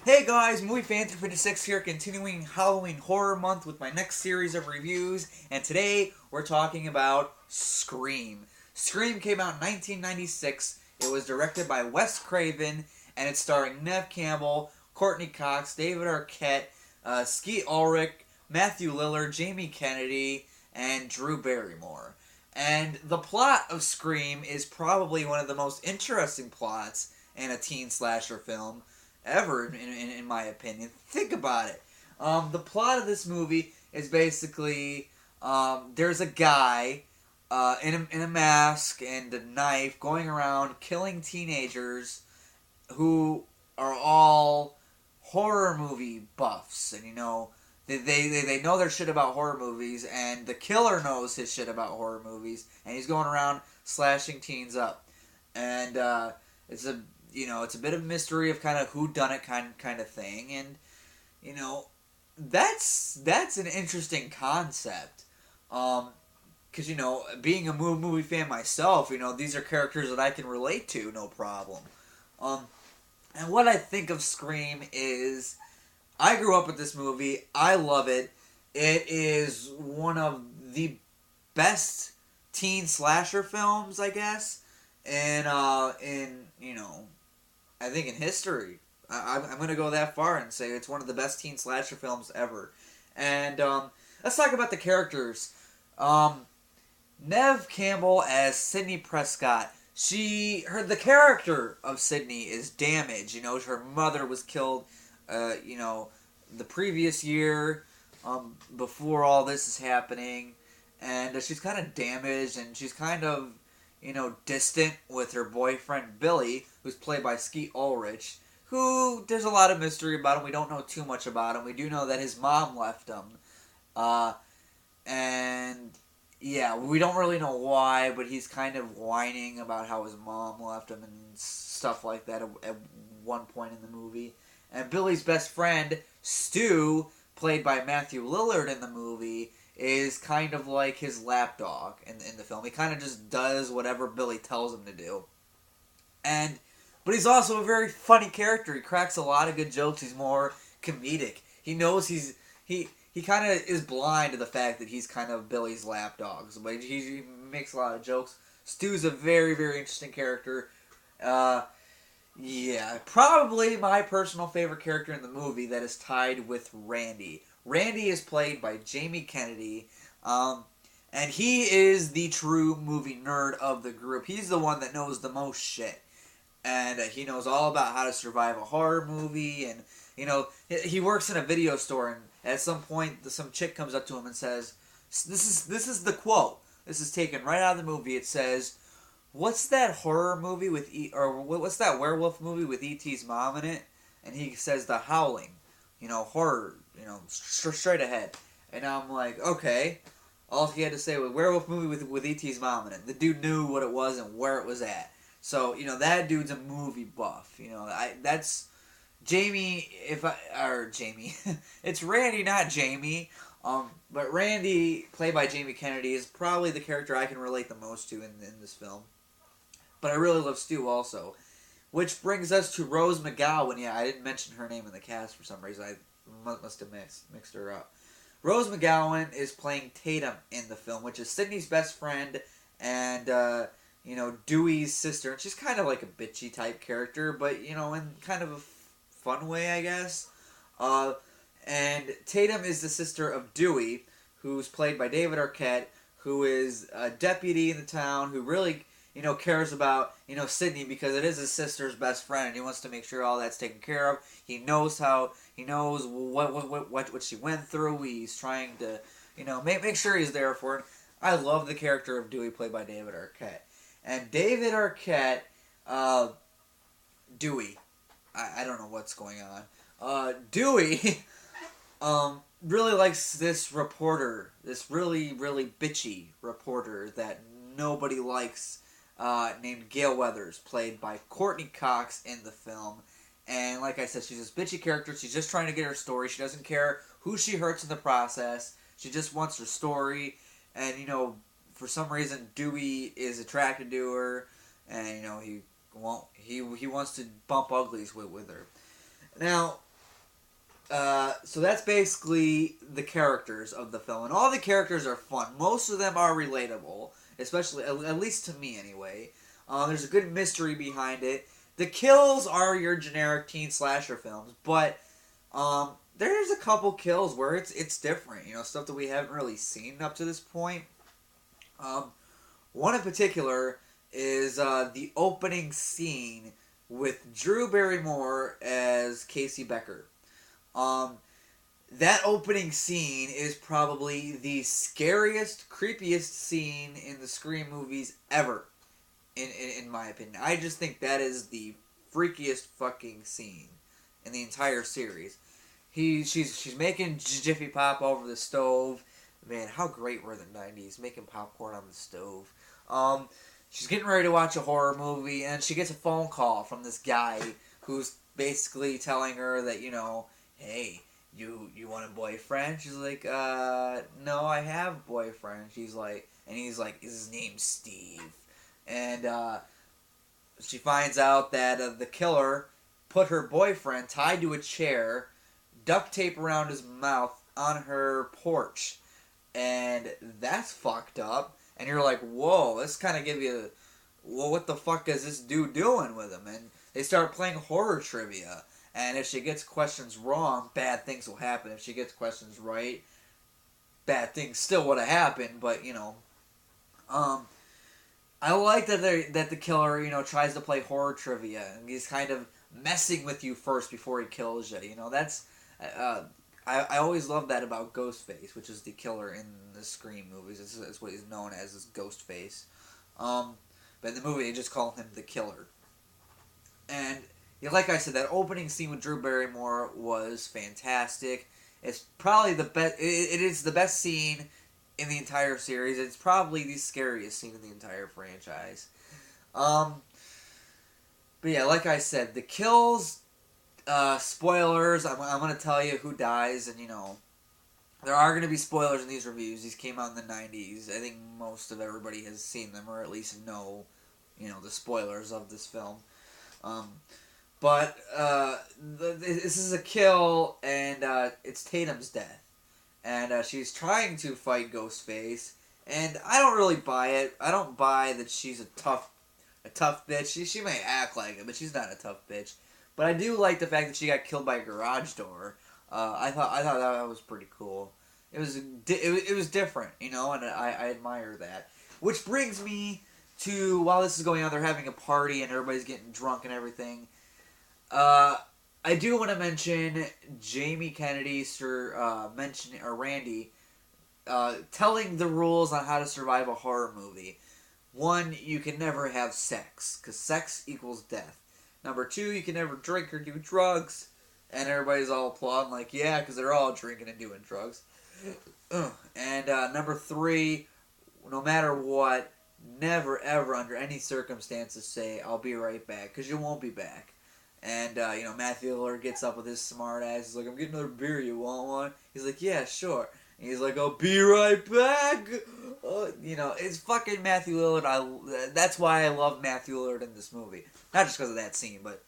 Hey guys, Movie Fan 356 here, continuing Halloween Horror Month with my next series of reviews, and today we're talking about Scream. Scream came out in 1996, it was directed by Wes Craven, and it's starring Neve Campbell, Courtney Cox, David Arquette, Skeet Ulrich, Matthew Lillard, Jamie Kennedy, and Drew Barrymore. And the plot of Scream is probably one of the most interesting plots in a teen slasher film ever, in my opinion. Think about it. The plot of this movie is basically there's a guy in a mask and a knife going around killing teenagers who are all horror movie buffs, and they know their shit about horror movies, and the killer knows his shit about horror movies, and he's going around slashing teens up, and it's a bit of mystery of kind of who done it kind of thing, and that's an interesting concept, because being a movie fan myself, these are characters that I can relate to, no problem. And what I think of Scream is, I grew up with this movie. I love it. It is one of the best teen slasher films, I guess, and I think in history. I'm going to go that far and say it's one of the best teen slasher films ever. And let's talk about the characters. Neve Campbell as Sidney Prescott. The character of Sidney is damaged. Her mother was killed, the previous year, before all this is happening, and she's kind of damaged, and she's kind of, distant with her boyfriend Billy, who's played by Skeet Ulrich, who there's a lot of mystery about him. We don't know too much about him. We do know that his mom left him, and yeah, we don't really know why, but he's kind of whining about how his mom left him and stuff like that at one point in the movie. And Billy's best friend, Stu, played by Matthew Lillard in the movie, is kind of like his lapdog in the film. He kind of just does whatever Billy tells him to do. But he's also a very funny character. He cracks a lot of good jokes. He's more comedic. He knows he kind of is blind to the fact that he's kind of Billy's lapdog. So, but he makes a lot of jokes. Stu's a very, very interesting character. Yeah, probably my personal favorite character in the movie that is tied with Randy. Randy is played by Jamie Kennedy, and he is the true movie nerd of the group. He's the one that knows the most shit, and he knows all about how to survive a horror movie, and he works in a video store, and at some point some chick comes up to him and says, this is the quote. This is taken right out of the movie. It says, "What's that horror movie with or what's that werewolf movie with E.T.'s mom in it?" And he says, "The Howling." Horror, straight ahead. And I'm like, okay. All he had to say was werewolf movie with E.T.'s mom in it. The dude knew what it was and where it was at. So, that dude's a movie buff. That's Jamie, Jamie. It's Randy, not Jamie. But Randy, played by Jamie Kennedy, is probably the character I can relate the most to in this film. But I really love Stu also. Which brings us to Rose McGowan. Yeah, I didn't mention her name in the cast for some reason. I must have mixed her up. Rose McGowan is playing Tatum in the film, which is Sidney's best friend and, Dewey's sister. And she's kind of like a bitchy type character, but, in kind of a fun way, I guess. And Tatum is the sister of Dewey, who's played by David Arquette, who is a deputy in the town who really cares about, Sidney because it is his sister's best friend, and he wants to make sure all that's taken care of. He knows what she went through. He's trying to, make sure he's there for her. I love the character of Dewey, played by David Arquette. And David Arquette, Dewey, I don't know what's going on. Dewey, really likes this reporter, this really, really bitchy reporter that nobody likes, named Gale Weathers, played by Courtney Cox in the film. And like I said, she's this bitchy character. She's just trying to get her story. She doesn't care who she hurts in the process. She just wants her story. And, for some reason, Dewey is attracted to her. And, he wants to bump uglies with her. Now, So that's basically the characters of the film, and all the characters are fun. Most of them are relatable, especially at least to me anyway. There's a good mystery behind it. The kills are your generic teen slasher films, but there's a couple kills where it's different. You know, stuff that we haven't really seen up to this point. Um, One in particular is the opening scene with Drew Barrymore as Casey Becker. Um, that opening scene is probably the scariest, creepiest scene in the Scream movies ever, in my opinion. I just think that is the freakiest fucking scene in the entire series. She's making Jiffy Pop over the stove. Man, how great were the '90s making popcorn on the stove. Um, she's getting ready to watch a horror movie, and she gets a phone call from this guy who's basically telling her that, hey, you want a boyfriend? She's like, no, I have a boyfriend. She's like, and he's like, is his name Steve? And she finds out that the killer put her boyfriend tied to a chair, duct tape around his mouth on her porch, and that's fucked up. And you're like, whoa, this kind of give you, well, what the fuck is this dude doing with him? And they start playing horror trivia. And if she gets questions wrong, bad things will happen. If she gets questions right, bad things still would have happened. But um, I like that the killer tries to play horror trivia and he's kind of messing with you first before he kills you. That's uh, I always love that about Ghostface, which is the killer in the Scream movies. It's what he's known as Ghostface. Um, but in the movie, they just call him the killer. And like I said, that opening scene with Drew Barrymore was fantastic. It's probably the best. It is the best scene in the entire series. It's probably the scariest scene in the entire franchise. Um, but yeah, like I said, the kills. Spoilers. I'm gonna tell you who dies, and there are gonna be spoilers in these reviews. These came out in the '90s. I think most of everybody has seen them, or at least know, the spoilers of this film. Um, but this is a kill, and it's Tatum's death, and she's trying to fight Ghostface, and I don't really buy it. I don't buy that she's a tough bitch. She may act like it, but she's not a tough bitch. But I do like the fact that she got killed by a garage door. I thought that was pretty cool. It was different, and I admire that. Which brings me to, while this is going on, they're having a party and everybody's getting drunk and everything. I do want to mention Jamie Kennedy, Randy, telling the rules on how to survive a horror movie. One, you can never have sex, because sex equals death. Number two, you can never drink or do drugs. And everybody's all applauding, like, yeah, because they're all drinking and doing drugs. And number three, no matter what, never ever under any circumstances say, I'll be right back, because you won't be back. And, Matthew Lillard gets up with his smart ass. He's like, I'm getting another beer, you want one? He's like, yeah, sure. And he's like, I'll be right back. It's fucking Matthew Lillard. That's why I love Matthew Lillard in this movie. Not just because of that scene, but...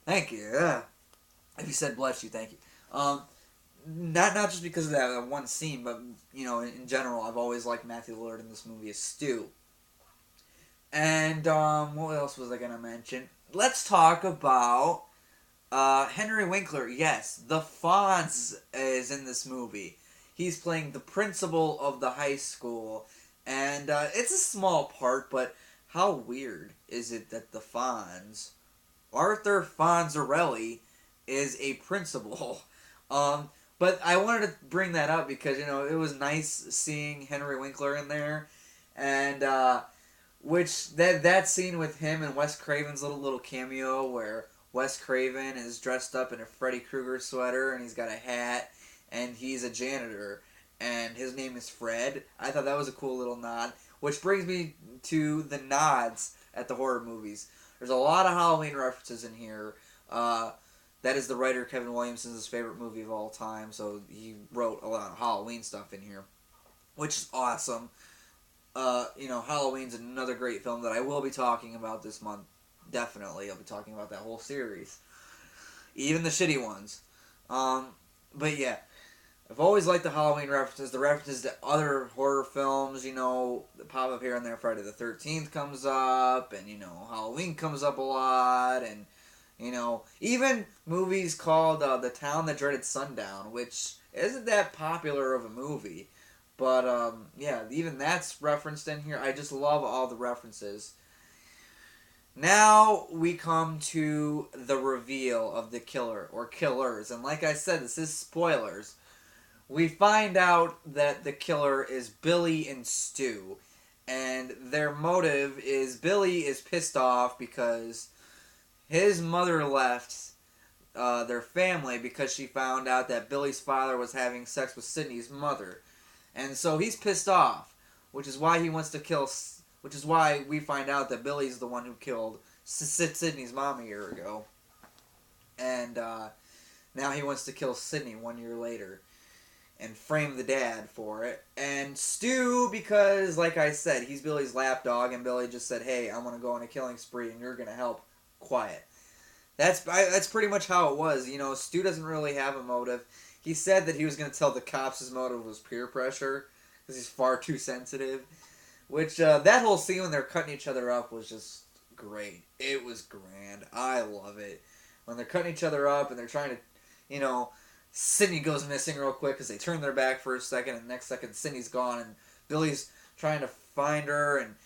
Thank you. Yeah. If you said bless you, thank you. Not just because of that one scene, but, in general, I've always liked Matthew Lillard in this movie as Stu. And, what else was I going to mention? Let's talk about Henry Winkler. Yes, the Fonz is in this movie. He's playing the principal of the high school, and it's a small part, but how weird is it that the Fonz, Arthur Fonzarelli, is a principal? But I wanted to bring that up because, it was nice seeing Henry Winkler in there, and that scene with him and Wes Craven's little cameo where Wes Craven is dressed up in a Freddy Krueger sweater and he's got a hat and he's a janitor and his name is Fred. I thought that was a cool little nod. Which brings me to the nods at the horror movies. There's a lot of Halloween references in here. That is the writer Kevin Williamson's favorite movie of all time, so he wrote a lot of Halloween stuff in here, which is awesome. Halloween's another great film that I will be talking about this month. Definitely, I'll be talking about that whole series. even the shitty ones. But yeah, I've always liked the Halloween references, the references to other horror films, that pop up here and there. Friday the 13th comes up, and, Halloween comes up a lot, and, even movies called The Town That Dreaded Sundown, which isn't that popular of a movie. But, yeah, even that's referenced in here. I just love all the references. Now we come to the reveal of the killer, or killers. And like I said, this is spoilers. We find out that the killer is Billy and Stu. And their motive is Billy is pissed off because his mother left their family because she found out that Billy's father was having sex with Sydney's mother. And so he's pissed off, which is why he wants to kill. Which is why we find out that Billy's the one who killed Sydney's mom a year ago. And now he wants to kill Sydney 1 year later and frame the dad for it. And Stu, because, like I said, he's Billy's lapdog, and Billy just said, hey, I want to go on a killing spree, and you're going to help. Quiet. That's pretty much how it was. Stu doesn't really have a motive. He said that he was going to tell the cops his motive was peer pressure, because he's far too sensitive. Which, that whole scene when they're cutting each other up was just great. It was grand. I love it. When they're cutting each other up and they're trying to, Sydney goes missing real quick because they turn their back for a second, and the next second Sydney's gone, and Billy's trying to find her, and,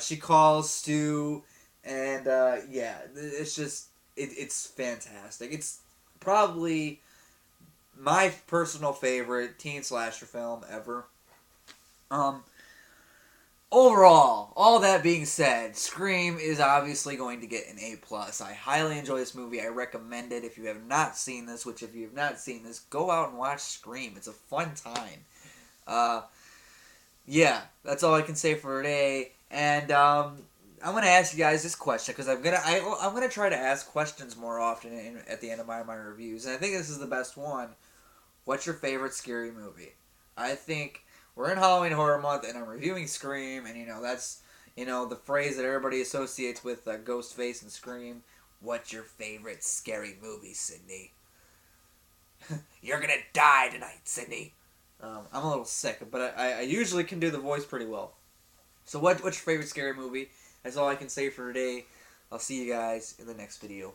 she calls Stu, and, yeah, it's just, it's fantastic. It's probably my personal favorite teen slasher film ever. Overall, all that being said, Scream is obviously going to get an A+. I highly enjoy this movie. I recommend it. If you have not seen this, which if you have not seen this, go out and watch Scream. It's a fun time. Yeah, that's all I can say for today. And I'm gonna ask you guys this question because I'm gonna try to ask questions more often at the end of my reviews. And I think this is the best one. What's your favorite scary movie? I think we're in Halloween Horror Month, and I'm reviewing Scream, and, that's, the phrase that everybody associates with Ghostface and Scream. What's your favorite scary movie, Sydney? You're gonna die tonight, Sydney. I'm a little sick, but I usually can do the voice pretty well. So what's your favorite scary movie? That's all I can say for today. I'll see you guys in the next video.